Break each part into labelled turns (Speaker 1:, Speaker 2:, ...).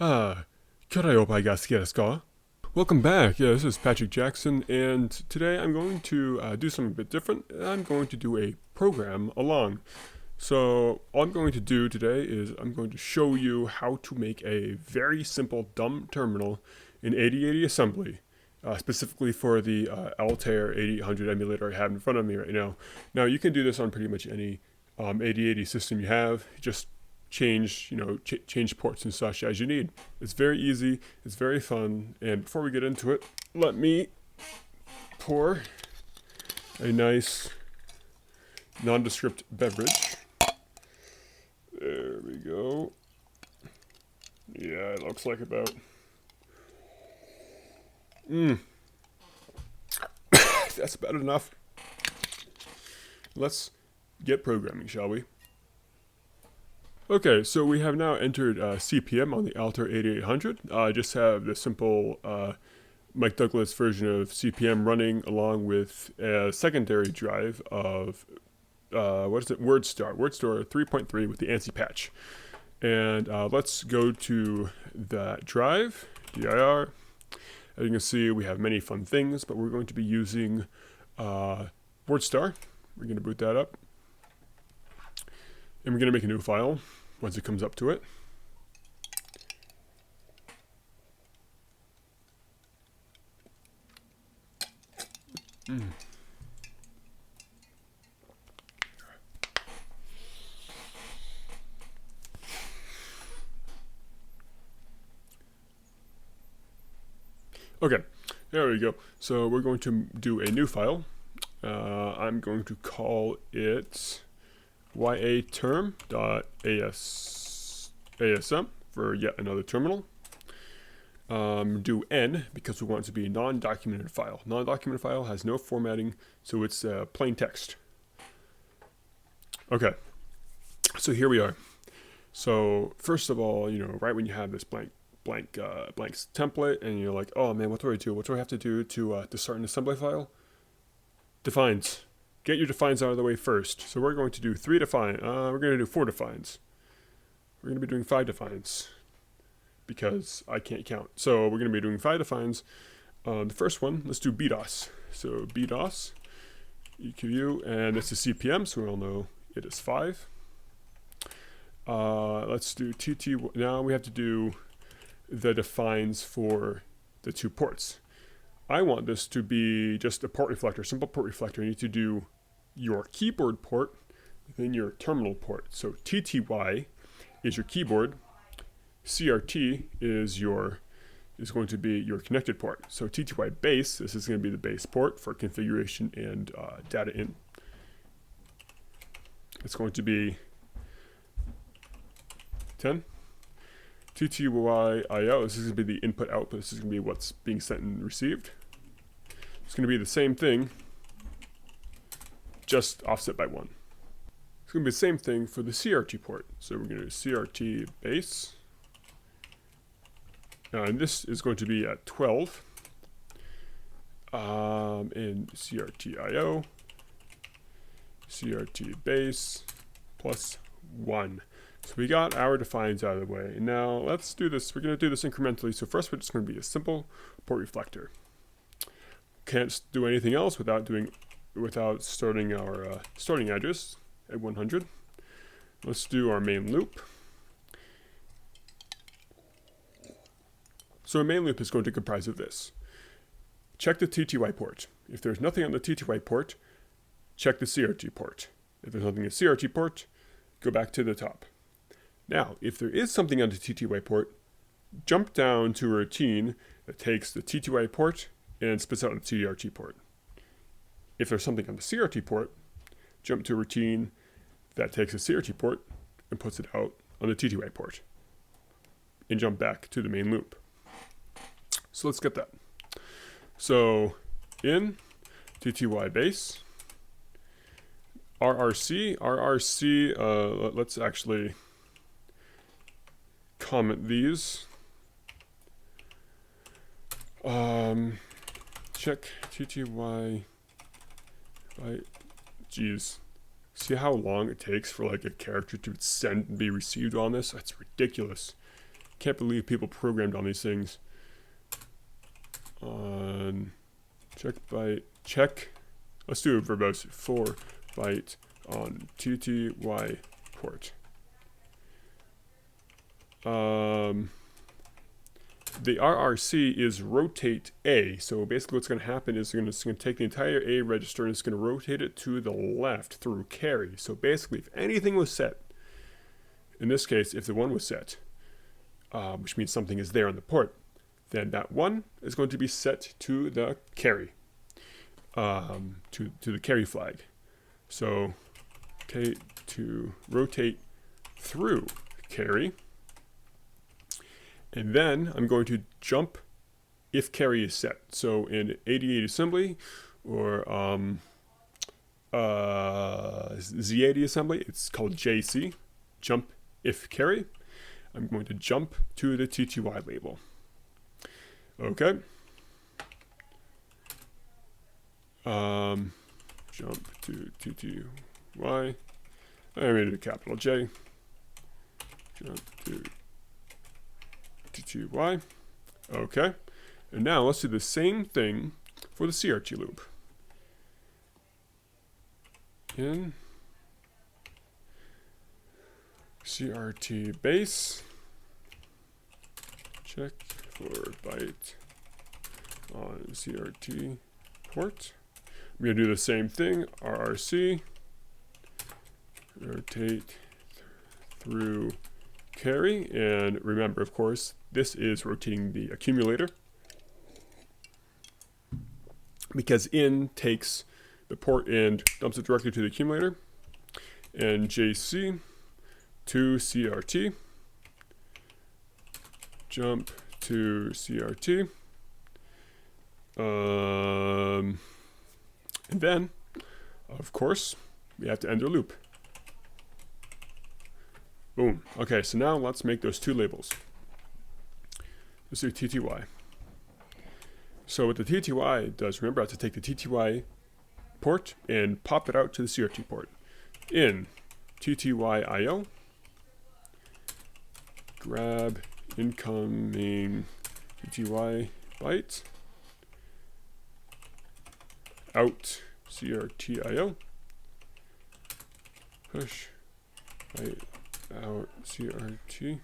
Speaker 1: Ah, Karayo Paigaskiaska. Welcome back. Yeah, this is Patrick Jackson, and today I'm going to do something a bit different. I'm going to do a program along. So all I'm going to do today is I'm going to show you how to make a very simple dumb terminal in 8080 assembly, specifically for the Altair 8800 emulator I have in front of me right now. Now you can do this on pretty much any 8080 system you have. Just change change ports and such as you need. It's very easy, it's very fun, and before we get into it, let me pour a nice nondescript beverage. There we go. Yeah, it looks like about that's about enough. Let's get programming, shall we? Okay, so we have now entered CPM on the Altair 8800. I just have the simple Mike Douglas version of CPM running along with a secondary drive of, WordStar 3.3 with the ANSI patch. And let's go to that drive, dir. As you can see, we have many fun things, but we're going to be using WordStar. We're going to boot that up. And we're going to make a new file once it comes up to it. Okay, there we go. So we're going to do a new file. I'm going to call it yaterm.asm for yet another terminal. Do n because we want it to be a non-documented file. Non-documented file has no formatting, so it's plain text. Okay, so here we are. So first of all, right when you have this blank template, and you're like, oh man, what do I do? What do I have to do to start an assembly file? Defines. Get your defines out of the way first. So we're going to do 3 define. We're going to do 4 defines. We're going to be doing 5 defines because I can't count. So we're going to be doing 5 defines. The first one, let's do BDOS. So BDOS, EQU, and this is CPM, so we all know it is 5. Let's do TT. Now we have to do the defines for the 2 ports. I want this to be just a port reflector, simple port reflector. You need to do your keyboard port, then your terminal port. So TTY is your keyboard, CRT is going to be your connected port. So TTY base, this is going to be the base port for configuration and data in. It's going to be 10. TTY IO, this is going to be the input output. This is going to be what's being sent and received. It's going to be the same thing, just offset by 1. It's going to be the same thing for the CRT port. So we're going to do CRT base. And this is going to be at 12. And CRT IO, CRT base plus 1. So we got our defines out of the way. Now let's do this. We're going to do this incrementally. So first we're just going to be a simple port reflector. Can't do anything else without starting our starting address at 100. Let's do our main loop. So our main loop is going to comprise of this. Check the TTY port. If there's nothing on the TTY port, check the CRT port. If there's nothing on the CRT port, go back to the top. Now, if there is something on the TTY port, jump down to a routine that takes the TTY port and spits out the CRT port. If there's something on the CRT port, jump to a routine that takes the CRT port and puts it out on the TTY port. And jump back to the main loop. So let's get that. So in TTY base, RRC, let's actually comment these. Check TTY. Geez. See how long it takes for like a character to send and be received on this? That's ridiculous. can't believe people programmed on these things. Check. Let's do verbose 4 byte on TTY port. The RRC is rotate A. So basically what's going to happen is it's going to take the entire A register and it's going to rotate it to the left through carry. So basically if anything was set, in this case if the 1 was set, which means something is there on the port, then that 1 is going to be set to the carry, to the carry flag. So to rotate through carry. And then I'm going to jump if carry is set. So in 88 assembly or Z80 assembly, it's called JC, jump if carry. I'm going to jump to the TTY label. Okay. Jump to TTY. I'm going to do capital J. Jump to TTY. Okay. And now let's do the same thing for the CRT loop. In CRT base, check for byte on CRT port. I'm going to do the same thing, RRC, rotate through carry, and remember, of course, this is rotating the accumulator because in takes the port and dumps it directly to the accumulator, and JC to CRT, jump to CRT, and then, of course, we have to end the loop. Boom. Okay, so now let's make those 2 labels. Let's do TTY. So what the TTY does, remember I have to take the TTY port and pop it out to the CRT port. In TTY IO, grab incoming TTY byte, out CRT IO, push byte out CRT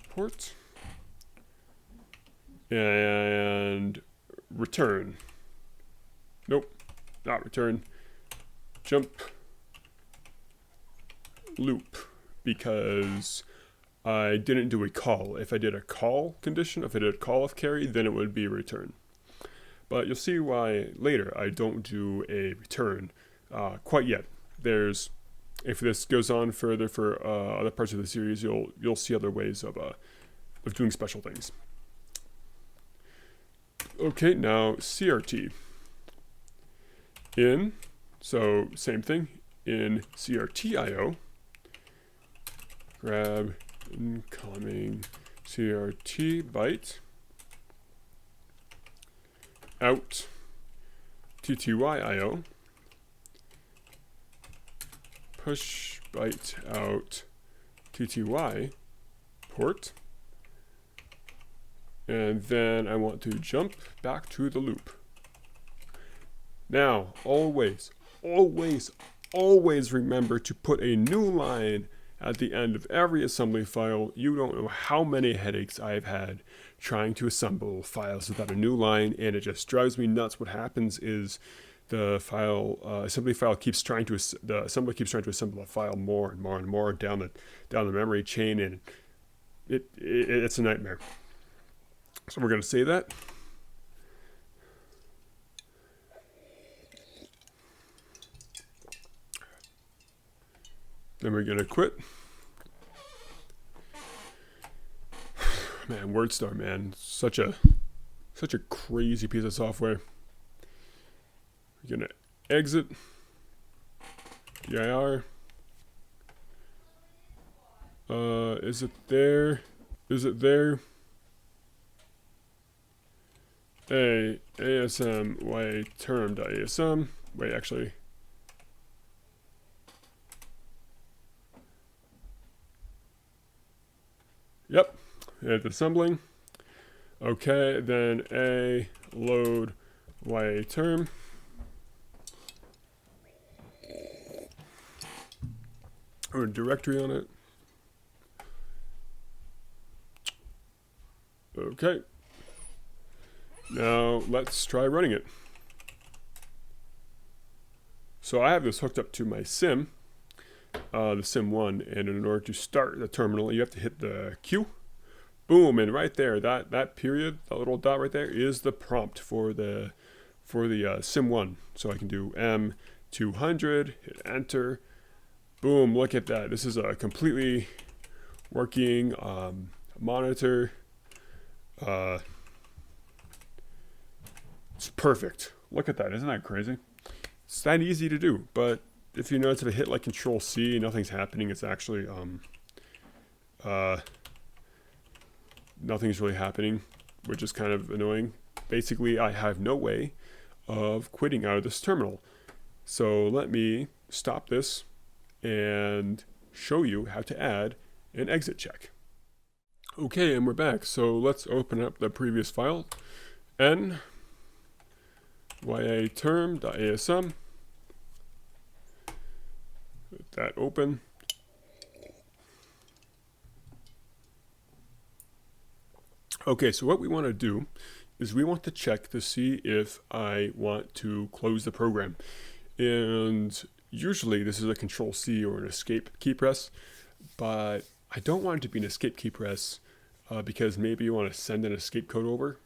Speaker 1: port, and return. Nope, not return. Jump loop, because I didn't do a call. If I did a call condition, if I did a call of carry, then it would be a return. But you'll see why later I don't do a return quite yet. If this goes on further for other parts of the series, you'll see other ways of doing special things. Okay, now CRT. So same thing, in CRT IO, grab incoming CRT byte, out TTY IO, push byte out TTY port, and then I want to jump back to the loop. Now, always remember to put a new line at the end of every assembly file. You don't know how many headaches I've had trying to assemble files without a new line, and it just drives me nuts. What happens is the assembly file keeps trying to assemble a file more and more down the memory chain, and it's a nightmare. So we're going to say that. Then we're going to quit. Man, WordStar, man, such a crazy piece of software. We're going to exit. dir. Is it there? Is it there? ASM y term.asm. Wait, actually. Yep, it's assembling. Okay, then a load YA term. Or a directory on it. Okay. Now let's try running it. So I have this hooked up to my sim, the sim1, and in order to start the terminal, you have to hit the Q. Boom, and right there, that period, that little dot right there, is the prompt for the sim1. So I can do M200, hit enter. Boom, look at that. This is a completely working monitor. It's perfect. Look at that. Isn't that crazy? It's that easy to do. But if you notice, if I hit like Control C, nothing's happening. It's actually nothing's really happening, which is kind of annoying. Basically, I have no way of quitting out of this terminal. So let me stop this and show you how to add an exit check. Okay, and we're back. So let's open up the previous file. N ya term.asm. Let that open. Okay, so what we want to do is we want to check to see if I want to close the program. And usually this is a Control C or an escape key press, but I don't want it to be an escape key press because maybe you want to send an escape code over.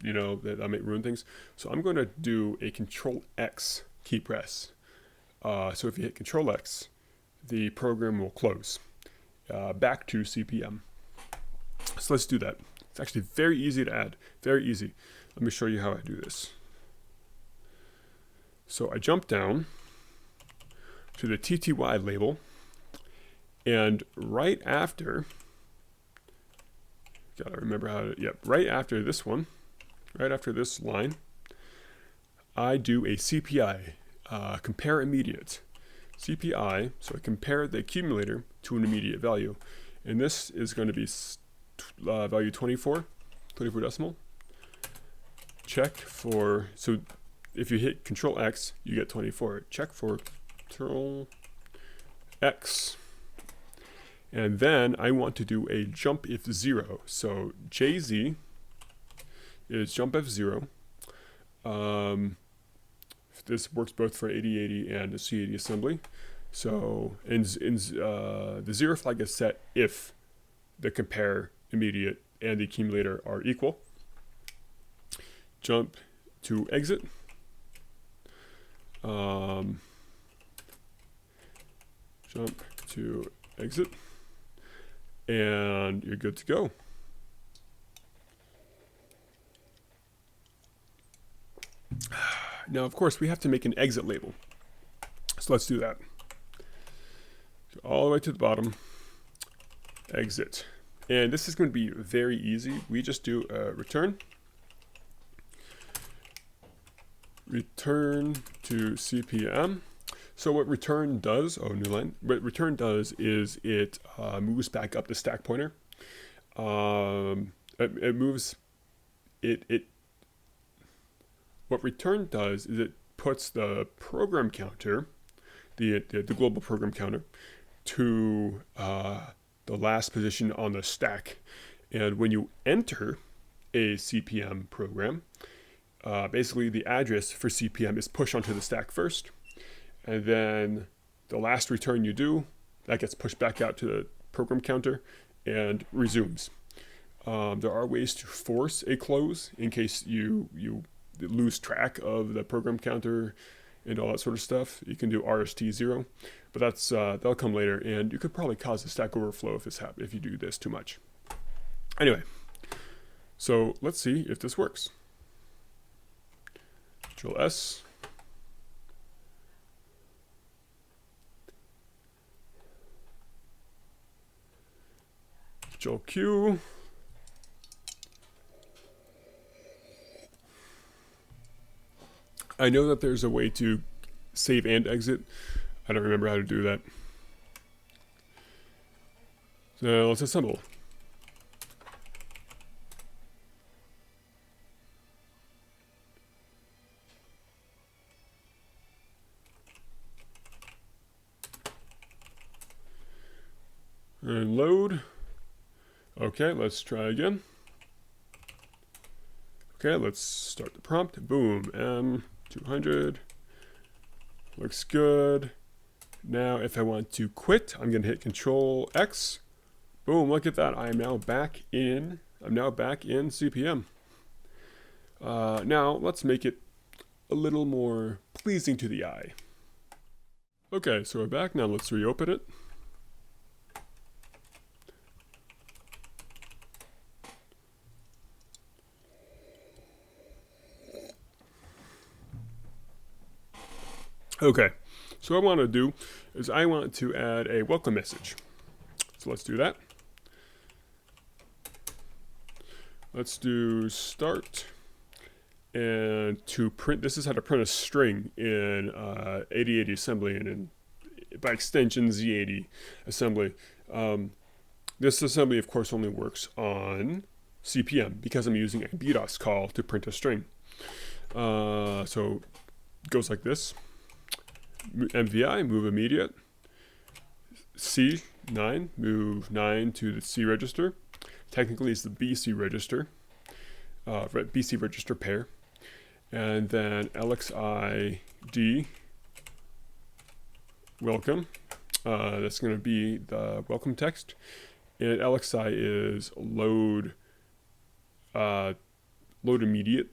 Speaker 1: You know, that might ruin things. So I'm going to do a Control X key press. So if you hit Control X, the program will close back to CPM. So let's do that. It's actually very easy to add, very easy. Let me show you how I do this. So I jump down to the TTY label, and right after, gotta remember how to, yep, right after this one, right after this line, I do a CPI, compare immediate. CPI, so I compare the accumulator to an immediate value. And this is going to be value 24 decimal. Check for, so if you hit Control X, you get 24. Check for Control X. And then I want to do a jump if 0. So JZ is jump if 0. This works both for 8080 and a C80 assembly. So the 0 flag is set if the compare, immediate, and the accumulator are equal. Jump to exit. Jump to exit. And you're good to go. Now, of course, we have to make an exit label. So let's do that. So all the way to the bottom, exit. And this is going to be very easy. We just do a return. Return to CPM. So what return does, oh, new line. What return does is it moves back up the stack pointer. It moves, what return does is it puts the program counter, the global program counter, to the last position on the stack. And when you enter a CPM program, basically the address for CPM is pushed onto the stack first. And then the last return you do, that gets pushed back out to the program counter and resumes. There are ways to force a close in case you lose track of the program counter and all that sort of stuff. You can do RST0, but that's that'll come later, and you could probably cause a stack overflow if you do this too much. Anyway, so let's see if this works. Control S. Control Q. I know that there's a way to save and exit. I don't remember how to do that. So let's assemble. And load. Okay, let's try again. Okay, let's start the prompt. Boom, M200. Looks good. Now, if I want to quit, I'm going to hit Control X. Boom, look at that. I'm now back in CPM. Now, let's make it a little more pleasing to the eye. Okay, so we're back. Now let's reopen it. Okay, so what I want to do is I want to add a welcome message. So let's do that. Let's do start. And to print, this is how to print a string in 8080 assembly and in, by extension, Z80 assembly. This assembly, of course, only works on CPM because I'm using a BDOS call to print a string. So it goes like this. MVI, move immediate. C9, move 9 to the C register. Technically, it's the BC register. BC register pair. And then LXID, welcome. That's going to be the welcome text. And LXI is load immediate.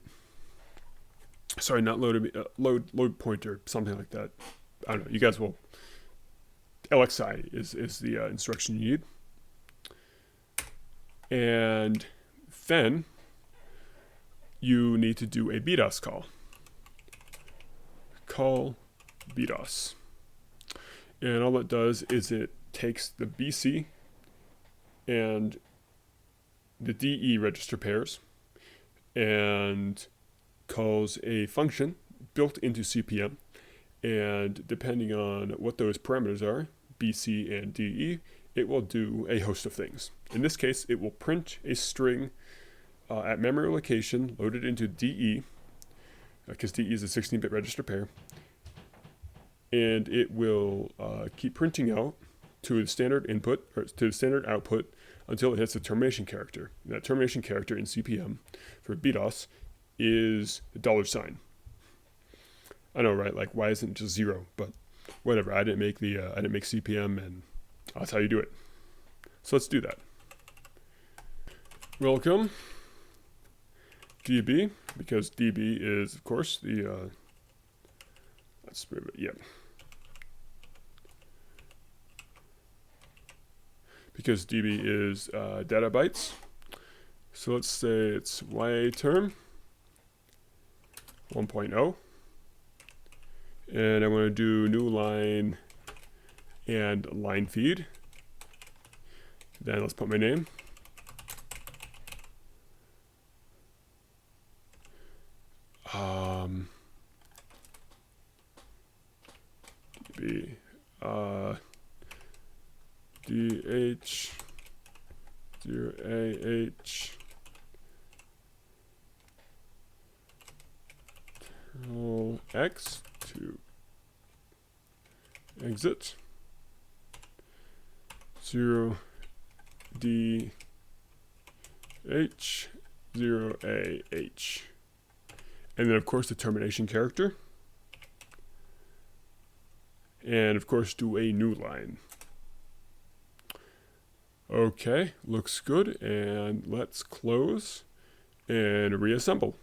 Speaker 1: Sorry, not load pointer, something like that. I don't know. You guys will. LXI is the instruction you need. And then you need to do a BDOS call. Call BDOS. And all it does is it takes the BC and the DE register pairs and calls a function built into CPM. And depending on what those parameters are, BC and DE, it will do a host of things. In this case, it will print a string at memory location loaded into DE, because DE is a 16-bit register pair, and it will keep printing out to the standard input or to the standard output until it hits the termination character. And that termination character in CPM for BDOS is the $sign. I know, right? Like, why isn't it just 0? But whatever. I didn't make CPM, and that's how you do it. So let's do that. Welcome DB, because DB is, of course, the let's move it. Yeah. Because DB is data bytes. So let's say it's YA term 1.0. And I want to do new line and line feed. Then let's put my name. DB DH 0AH X to exit 0 DH 0AH, and then of course the termination character, and of course do a new line. Okay, looks good, and let's close and reassemble.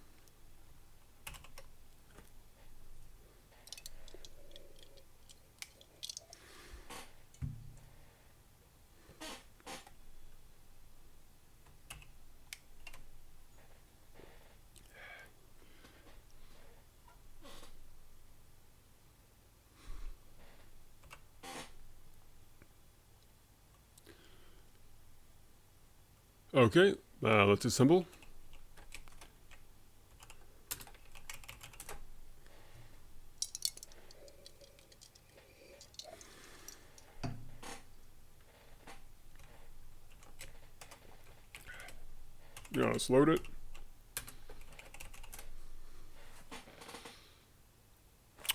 Speaker 1: Okay, let's assemble. Now let's load it.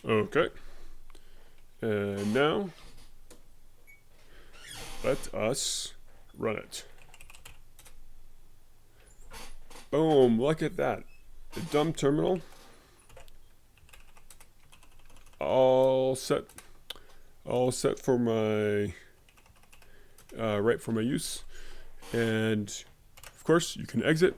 Speaker 1: Okay. And now let us run it. Boom, look at that. The dumb terminal. All set for my right for my use. And of course you can exit.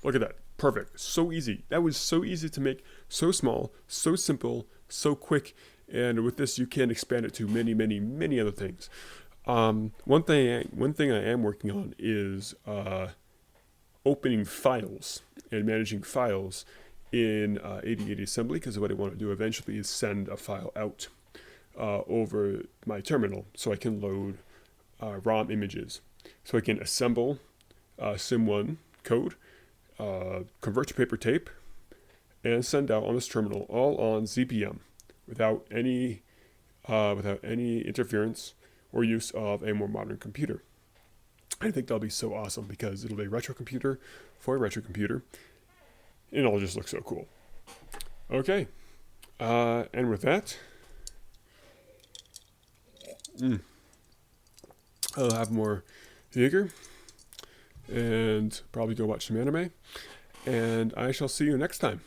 Speaker 1: Look at that. Perfect. So easy. That was so easy to make, so small, so simple, so quick. And with this you can expand it to many other things. One thing I am working on is opening files and managing files in 8080 assembly, because what I want to do eventually is send a file out over my terminal so I can load ROM images. So I can assemble Sim1 code, convert to paper tape, and send out on this terminal all on ZPM without any interference or use of a more modern computer. I think that'll be so awesome because it'll be a retro computer for a retro computer. And it'll just look so cool. Okay. And with that, I'll have more Jaeger and probably go watch some anime. And I shall see you next time.